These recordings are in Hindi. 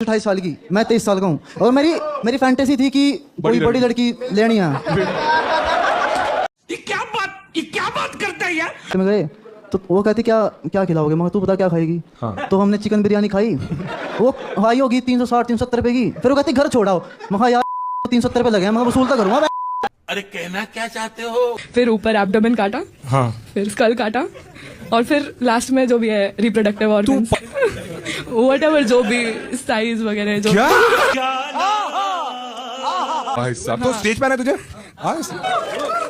28 साल की, मैं 23 साल का हूँ और मेरी फैंटेसी थी कि कोई बड़ी लड़की लेनी है। ये क्या बात करता है यार? तो मैं गए तो वो कहती क्या क्या खिलाओगे, मगर तू बता क्या खाएगी। हाँ। तो हमने चिकन बिरयानी खाई, वो खाई होगी 360-370 रुपए की। फिर वो कहती घर छोड़ाओ, मगर यार 370 रुपए लगे हैं, मैं वसूलता करूँगा। अरे कहना क्या चाहते हो? फिर ऊपर एब्डोमेन काटा, हाँ, फिर स्कल काटा और फिर लास्ट में जो भी है रिप्रोडक्टिव ऑर्गन्स व्हाटएवर जो भी साइज वगैरह जो भाई साहब तो स्टेज पे आना है तुझे। हाँ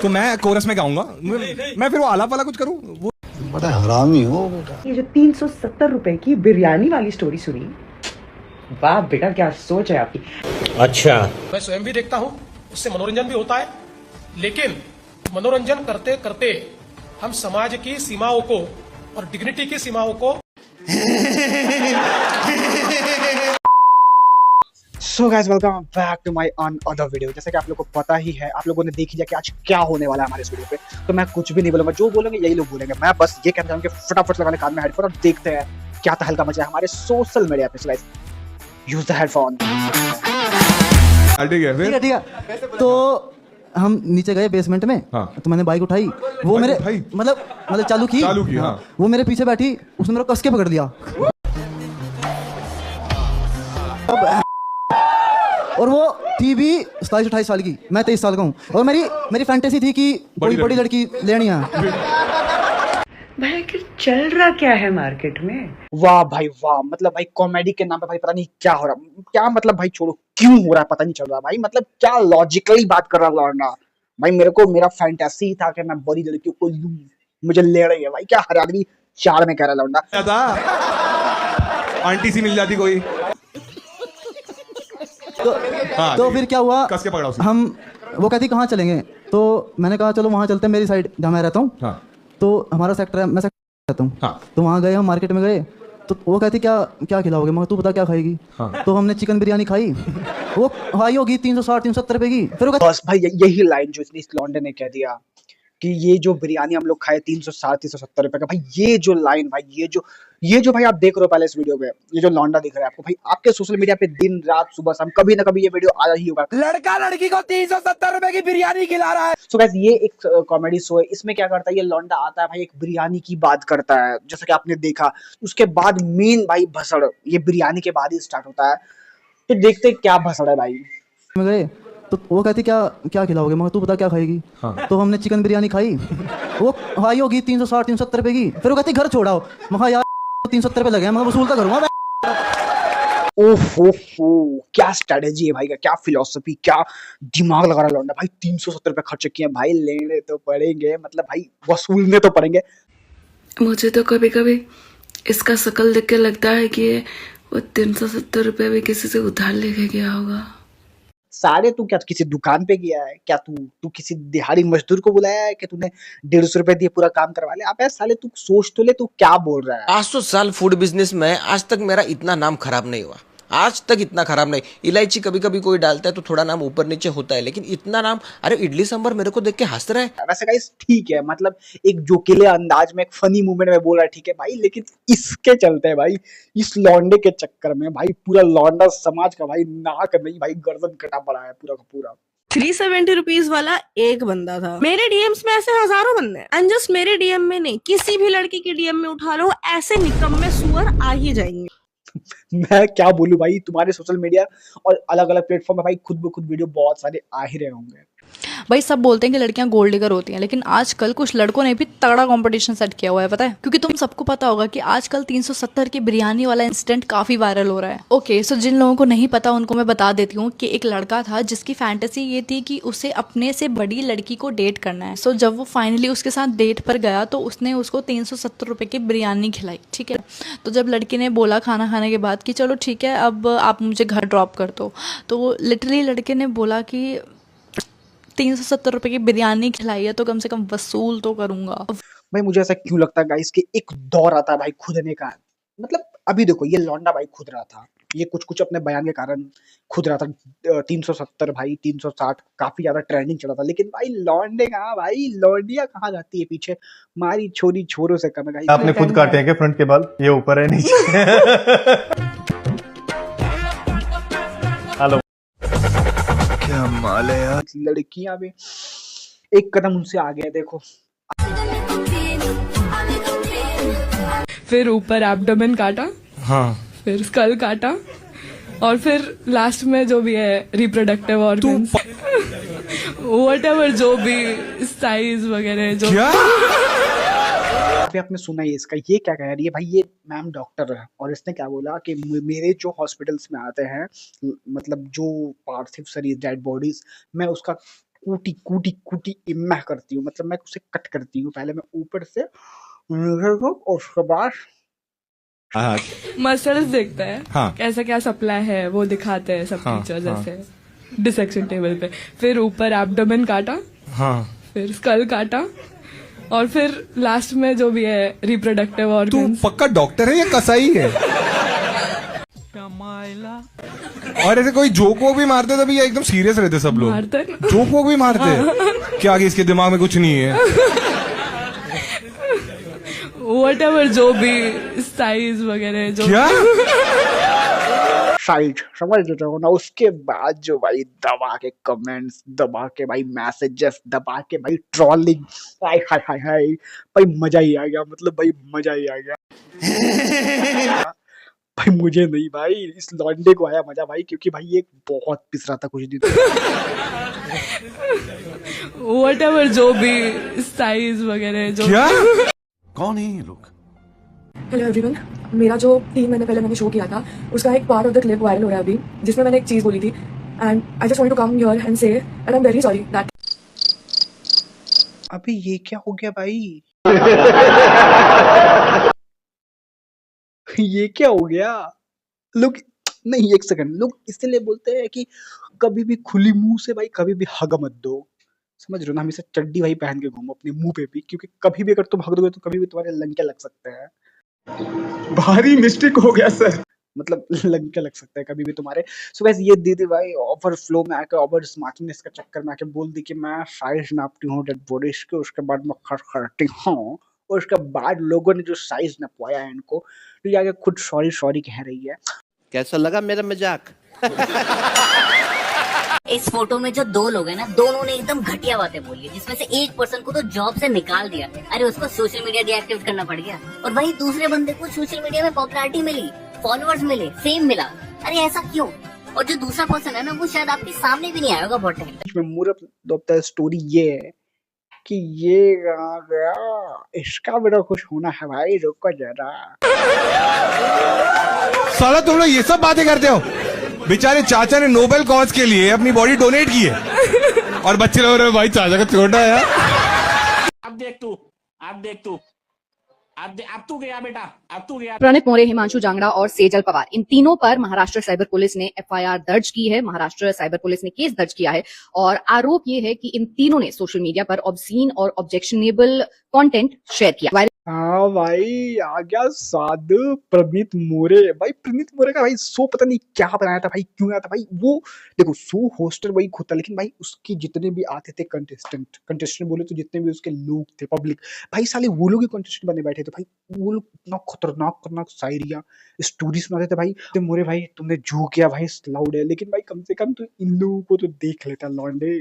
तो मैं कोरस में गाऊंगा, मैं फिर वो आलाप वाला कुछ करूँ। वो बड़ा हरामी हो बेटा। ये जो 370 रुपए की बिरयानी वाली स्टोरी सुनी, वाह बेटा क्या सोच है आपकी। अच्छा, मैं स्वयं भी देखता हूँ, उससे मनोरंजन भी होता है, लेकिन मनोरंजन करते करते हम समाज की सीमाओं को और डिग्निटी की सीमाओं को so guys welcome back to my another video. जैसे कि आप लोगों को पता ही है, आप लोगों ने देख लिया कि आज क्या होने वाला है हमारे इस वीडियो पे, तो मैं कुछ भी नहीं बोलूंगा, जो बोलेंगे यही लोग बोलेंगे। मैं बस ये कहना चाहूंगा कि फटाफट लगाने कान में हेडफोन और देखते हैं क्या तहलका मचा है हमारे सोशल मीडिया पे। Guys use the headphone. ठीक है, ठीक है। तो हम नीचे गए बेसमेंट में। हाँ। तो मैंने बाइक उठाई, वो मेरे मतलब चालू की। हाँ। वो मेरे पीछे बैठी, उसने मेरे को कस के पकड़ लिया और वो थी भी 27-28 साल की, मैं 23 साल का हूँ और मेरी फैंटेसी थी कि कोई बड़ी लड़की लेनी है। भाई आखिर चल रहा क्या है मार्केट में? वाह भाई वाह, मतलब भाई कॉमेडी के नाम पे भाई पता नहीं क्या हो रहा, क्या मतलब भाई छोड़ो क्यों हो रहा है पता नहीं चल रहा भाई, मतलब क्या लॉजिकली बात कर रहा लौंडा भाई। मेरे को मेरा फैंटेसी था कि मैं बड़ी लड़कियों को लूं, मुझे ले रही है भाई, क्या हर आदमी चार में कह रहा लौंडा। आंटी सी मिल जाती कोई तो फिर क्या हुआ, कस के पकड़ा उसे। हम वो कहती कहाँ चलेंगे, तो मैंने कहा चलो वहाँ चलते हैं, मेरी साइड जहाँ मैं रहता हूँ। हाँ। तो हमारा सेक्टर है, मैं सेक्टर रहता हूँ। हाँ। तो वहाँ गए, हम मार्केट में गए, तो वो कहती क्या क्या खिलाओगे, मगर तू बता क्या खाएगी। हाँ। तो हमने चिकन बिरयानी खाई, वो खाई होगी 360-370 रुपए की। फिर बस भाई यही लाइन जो इस लौंडे ने कह दिया कि ये जो बिरयानी हम लोग खाए 360-370 रुपए का, भाई ये जो लाइन भाई, ये जो भाई आप देख रहे हो पहले इस वीडियो पे, ये जो लौंडा दिख रहा है आपको भाई, आपके सोशल मीडिया पे दिन रात सुबह शाम कभी ना कभी ये वीडियो आ ही होगा। लड़का लड़की को 370 रुपए की बिरयानी खिला रहा है। सो गाइस ये एक कॉमेडी शो है, इसमें क्या करता है ये लौंडा आता है भाई, एक बिरयानी की बात करता है जैसा कि आपने देखा, उसके बाद मेन भाई भसड़ ये बिरयानी के बाद ही स्टार्ट होता है। तो देखते क्या भसड़ है भाई। में गए तो वो कहती क्या क्या खिलाओगे, मगर तू बता क्या खाएगी। हाँ। तो हमने चिकन बिरयानी खाई, वो खाई होगी 360-370 रुपए की। फिर वो कहती घर छोड़ाओ, मगर यार 370 रुपए लगे हैं, मैं वसूलता करूँगा। ओफो क्या स्ट्रेटेजी है भाई का, क्या फिलॉसफी, क्या दिमाग लगा रहा लौंडा भाई। 370 रुपए खर्च किए भाई, लेने तो पड़ेंगे, मतलब भाई वसूलने तो पड़ेंगे। मुझे तो कभी कभी इसका शकल देख के लगता है कि वो 370 रुपए भी किसी से उधार लेके गया होगा। सारे तू क्या किसी दुकान पे गया है क्या, तू किसी दिहाड़ी मजदूर को बुलाया है कि तूने 150 रुपए दिए पूरा काम करवा ले। आप साले तू सोच तो ले, तू क्या बोल रहा है। 500 साल फूड बिजनेस में आज तक मेरा इतना नाम खराब नहीं हुआ, आज तक इतना खराब नहीं। इलायची कभी कभी कोई डालता है तो थोड़ा नाम ऊपर नीचे होता है, लेकिन इतना नाम, अरे इडली सांभर मेरे को देख के हंस रहा है। वैसे गाइस ठीक है, मतलब एक जोकीले अंदाज में एक फनी मूवमेंट में बोल रहा है, ठीक है भाई, लेकिन इसके चलते है भाई, इस लौंडे के चक्कर में भाई पूरा लौंडा समाज का भाई नाक नहीं भाई गर्दन कटा पड़ा है पूरा का पूरा। 370 रुपीज वाला एक बंदा था, मेरे डीएम्स में ऐसे हजारों बंदे हैं। एंड जस्ट मेरे डीएम में नहीं, किसी भी लड़की के डीएम में उठा लो, ऐसे निकम्मे सुअर आ ही जाएंगे। मैं क्या बोलूं भाई, तुम्हारे सोशल मीडिया और अलग अलग प्लेटफॉर्म में भाई खुद ब खुद वीडियो बहुत सारे आ ही रहे होंगे। भाई सब बोलते हैं कि लड़कियां गोल्ड डिगर होती हैं, लेकिन आजकल कुछ लड़कों ने भी तगड़ा कंपटीशन सेट किया हुआ है, पता है। क्योंकि तुम सबको पता होगा कि आजकल 370 की बिरयानी वाला इंसिडेंट काफी वायरल हो रहा है। ओके, सो जिन लोगों को नहीं पता उनको मैं बता देती हूँ कि एक लड़का था जिसकी फैंटेसी ये थी कि उसे अपने से बड़ी लड़की को डेट करना है। सो जब वो फाइनली उसके साथ डेट पर गया तो उसने उसको 370 रुपए की बिरयानी खिलाई, ठीक है। तो जब लड़की ने बोला खाना खाने के बाद कि चलो ठीक है अब आप मुझे घर ड्रॉप कर दो, तो लिटरली लड़के ने बोला कि 370 रुपए की बिरयानी खिलाई है तो कम से कम वसूल तो करूंगा। भाई मुझे ऐसा क्यों लगता है गाइस कि एक दौर आता है भाई खुदने का, मतलब अभी देखो ये लौंडा भाई खुद रहा था, ये कुछ अपने बयान के कारण खुद रहा था। 370 भाई 360 काफी ज्यादा ट्रेंडिंग चला था, लेकिन भाई लौंडे कहाँ भाई, लौंडिया कहाँ जाती है पीछे, मारी छोरी छोरों से कम है। आपने खुद काटे हैं क्या फ्रंट के बाल, ये ऊपर है नीचे कमाल है यार, लड़कियां भी एक कदम उनसे आगे है देखो। फिर ऊपर एब्डोमेन काटा, हाँ फिर स्कल काटा, और फिर लास्ट में जो भी है रिप्रोडक्टिव ऑर्गन्स, व्हाटएवर जो भी साइज वगैरह जो क्या अभी आपने सुना ही इसका, ये क्या कह रही है भाई, ये मैम डॉक्टर है और इसने क्या बोला कि मेरे जो हॉस्पिटल्स में आते हैं, मतलब जो पार्थिव शरीर डेड बॉडीज, मैं उसका कूटी कूटी कूटी इम्मा करती हूँ, मतलब मैं उसे कट करती हूँ, पहले मैं ऊपर से और उसके बाद मसल्स देखते हैं, हाँ। कैसा क्या सप्लाई है वो दिखाते हैं सब हाँ, टीचर हाँ। जैसे डिसेक्शन टेबल पे। फिर ऊपर एब्डोमेन काटा, हाँ फिर स्कल काटा, और फिर लास्ट में जो भी है रिप्रोडक्टिव तू ऑर्गन्स। पक्का डॉक्टर है या कसाई है? और ऐसे कोई जोक वोक भी मारते तभी एकदम सीरियस रहते सब लोग? मारते हैं। जोक वोक भी मारते क्या आगे इसके दिमाग में कुछ नहीं है? व्हाटएवर जो भी साइज वगैरह जो क्या साइड समझ रहे हो ना। उसके बाद जो भाई दबा के कमेंट्स, दबा के भाई मैसेजेस, दबा के भाई ट्रोलिंग, हाय हाय हाय हाय भाई मजा ही आ गया, मतलब भाई मजा ही आ गया। भाई मुझे नहीं भाई, इस लौंडे को आया मजा भाई, क्योंकि भाई ये बहुत पिस रहा था कुछ दिन। व्हाटएवर जो भी साइज वगैरह जो क्या कौन है ये लोग? हेलो एवरीवन, मेरा जो 3 महीने पहले मैंने शो किया था उसका एक part of the clip viral हो रहा है अभी, जिसमें मैंने एक चीज बोली थी, and I just want to come here and say and I am very sorry that. अभी ये क्या हो गया भाई? ये क्या हो गया? लोग नहीं, एक सेकंड, लोग इसलिए बोलते हैं कि कभी भी खुली मुंह से भाई कभी भी हग मत दो, समझ रहे हो ना। हमेशा चड्डी भाई पहन के घूमो अपने मुंह पे भी, क्योंकि कभी भी अगर तुम हग दोगे तो कभी भी तुम्हारे लंके लग सकते हैं। भारी मिस्टेक हो गया सर, मतलब लंके लग सकते हैं कभी भी तुम्हारे। सो वैसे ये दीदी भाई ओवर फ्लो में आके, ओवर स्मार्टनेस का चक्कर में आके बोल दी कि मैं साइज नापती हूँ डेड बॉडीज के, उसके बाद मैं खर्च करती हूँ, और उसके बाद लोगों ने जो साइज नपवाया है इनको, तो ये आगे खुद सॉरी सॉरी कह रही है। कैसा लगा मेरा मजाक? इस फोटो में जो 2 लोग हैं ना, दोनों ने एकदम घटिया बातें बोली, जिसमें से एक पर्सन को तो जॉब से निकाल दिया, अरे उसको सोशल मीडिया डीएक्टिवेट करना पड़ गया, और वही दूसरे बंदे को सोशल मीडिया में पॉपुलैरिटी मिली, फॉलोअर्स मिले, फेम मिला। अरे ऐसा क्यों? और जो दूसरा पर्सन है ना, वो शायद आपके सामने भी नहीं आया होगा बहुत टाइम। इसमें मूर्ख दोपहर स्टोरी ये है कि ये आ गया, इसका बड़ा खुश होना है भाई, रुको जरा। साला तुम लोग ये सब बातें करते हो? बेचारे चाचा ने नोबेल कॉज के लिए अपनी बॉडी डोनेट की है और बच्चे लोग रहे भाई चाचा का छोटा है यार। अब देख तू, अब देख तू, अब तू गया बेटा, अब तू गया। प्रणित मोरे, हिमांशु जांगड़ा और सेजल पवार, इन तीनों पर महाराष्ट्र साइबर पुलिस ने एफआईआर दर्ज की है। महाराष्ट्र साइबर पुलिस ने केस दर्ज किया है और आरोप ये है कि इन तीनों ने सोशल मीडिया पर ऑब्सीन और ऑब्जेक्शनेबल कंटेंट शेयर किया। हाँ भाई आ गया साधु प्रनीत मोरे। भाई प्रनीत मोरे का भाई शो पता नहीं क्या बनाया था भाई, क्यों आया था भाई वो। देखो शो होस्टर वही खुद था, लेकिन भाई उसके जितने भी आते थे कंटेस्टेंट बोले तो जितने भी उसके लोग थे पब्लिक, भाई साले वो लोग ही कंटेस्टेंट बने बैठे थे भाई। वो लोग इतना खतरनाक शायरिया स्टोरी सुनाते थे भाई। तो मोरे भाई तुमने जो किया भाई लाउड है, लेकिन भाई कम से कम तो इन लोगों को तो देख लेता लौंडे।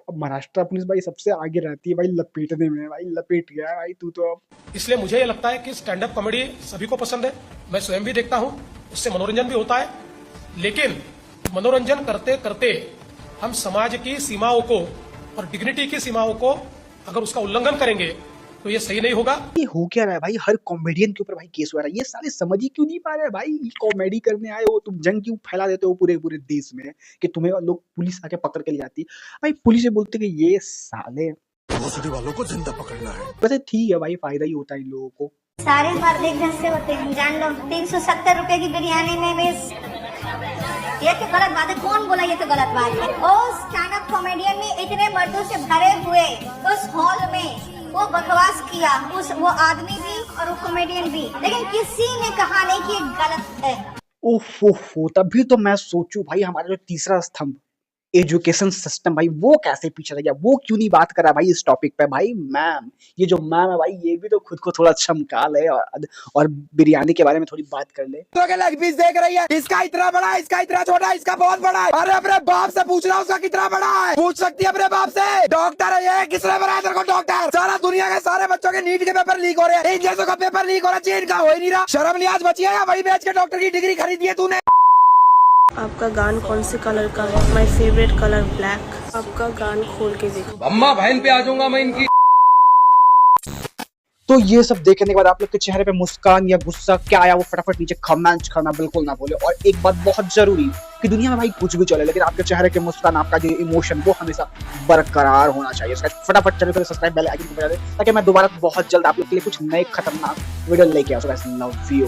अब महाराष्ट्र पुलिस भाई सबसे आगे रहती है भाई लपेटने में, भाई लपेट गया है भाई तू तो। अब इसलिए मुझे ये लगता है कि स्टैंड अप कॉमेडी सभी को पसंद है, मैं स्वयं भी देखता हूँ, उससे मनोरंजन भी होता है, लेकिन मनोरंजन करते करते हम समाज की सीमाओं को और डिग्निटी की सीमाओं को अगर उसका उल्लंघन करेंगे तो ये सही नहीं होगा। ये हो क्या रहा है भाई, हर कॉमेडियन के ऊपर भाई केस हो रहा है। ये साले समझ ही क्यों नहीं पा रहे भाई, कॉमेडी करने आए हो तुम, जंग क्यों फैला देते हो पूरे पूरे देश में कि तुम्हें लोग पुलिस आके पकड़ के ले जाती है। भाई पुलिस से बोलते कि ये साले वालों को जिंदा पकड़ना है। वैसे ठीक है भाई, फायदा ही होता है इन लोगों को। सारे मर्द एक ढंग से होते हैं, जान लो। 370 रुपए की बिरयानी में भी ये तो गलत बात है। कौन बोला ये तो गलत बात है? ओ स्टैंड अप कॉमेडियन ने इतने मर्दों से भरे हुए उस हॉल में वो बकवास किया, उस वो आदमी भी और वो कॉमेडियन भी, लेकिन किसी ने कहा नहीं कि ये गलत है। ओफो, तभी तो मैं सोचूं भाई हमारा जो तीसरा स्तंभ एजुकेशन सिस्टम भाई वो कैसे पीछे रह गया, वो क्यों नहीं बात करा भाई इस टॉपिक पे। भाई मैम, ये जो मैम है भाई ये भी तो खुद को थोड़ा चमका ले और बिरयानी के बारे में थोड़ी बात कर ले। तो क्या लेग पीस देख रही है, इसका इतना बड़ा है, इसका इतना छोटा है, इसका बहुत बड़ा है। अरे अपने बाप से पूछ रहा उसका कितना बड़ा है, पूछ सकती है अपने बाप से। डॉक्टर है ये, किसने बनाया तेरे को डॉक्टर? सारा दुनिया के सारे बच्चों के नीट के पेपर लीक हो रहे हैं, इन जैसों का पेपर लीक हो रहा है, चीन का हो ही नहीं रहा। शर्म लिहाज बची है या वही बेच के डॉक्टर की डिग्री खरीदी है तूने? आपका गान कौन से कलर का है? My favourite colour black. आपका गान खोल के देखो। अम्मा बहन पे आ जाऊंगा मैं इनकी। तो ये सब देखने के बाद आप लोग के चेहरे पे मुस्कान या गुस्सा क्या आया वो फटाफट नीचे कमेंट करना बिल्कुल ना भूले। और एक बात बहुत जरूरी कि दुनिया में भाई कुछ भी चले लेकिन आपके चेहरे के मुस्कान, आपका जो इमोशन वो हमेशा बरकरार होना चाहिए। इसका फटाफट चैनल को सब्सक्राइब बेल आइकन को बजा दे ताकि मैं दोबारा बहुत जल्द आप लोग के लिए कुछ नए खतरनाक वीडियो लेके आ सकूं। Love you.